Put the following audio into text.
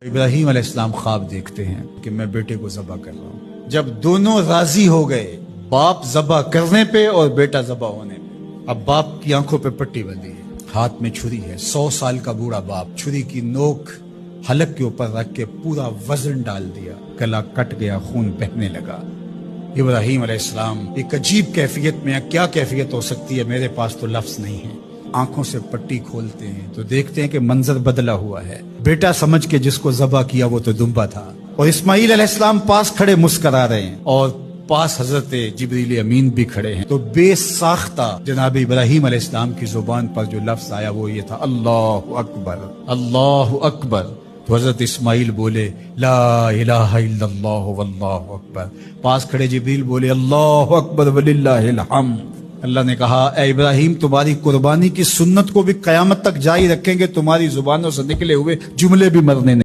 ابراہیم علیہ السلام خواب دیکھتے ہیں کہ میں بیٹے کو ذبح کر رہا ہوں۔ جب دونوں راضی ہو گئے، باپ ذبح کرنے پہ اور بیٹا ذبح ہونے پہ، اب باپ کی آنکھوں پہ پٹی بندھی ہے، ہاتھ میں چھری ہے، 100 سال کا بوڑھا باپ، چھری کی نوک حلق کے اوپر رکھ کے پورا وزن ڈال دیا، گلا کٹ گیا، خون بہنے لگا۔ ابراہیم علیہ السلام ایک عجیب کیفیت میں، کیا کیفیت ہو سکتی ہے، میرے پاس تو لفظ نہیں ہے، آنکھوں سے پٹی کھولتے ہیں تو دیکھتے ہیں کہ منظر بدلا ہوا ہے۔ بیٹا سمجھ کے جس کو ذبح کیا وہ تو دمبا تھا، اور اسماعیل علیہ السلام پاس کھڑے مسکرا رہے ہیں، اور پاس حضرت جبریل امین بھی کھڑے ہیں۔ تو بے ساختہ جناب ابراہیم علیہ السلام کی زبان پر جو لفظ آیا وہ یہ تھا، اللہ اکبر، اللہ اکبر۔ تو حضرت اسماعیل بولے، لا الہ الا اللہ واللہ اکبر۔ پاس کھڑے جبریل بولے، اللہ اکبر وللہ الحمد۔ اللہ نے کہا، اے ابراہیم، تمہاری قربانی کی سنت کو بھی قیامت تک جاری رکھیں گے، تمہاری زبانوں سے نکلے ہوئے جملے بھی مرنے نہیں۔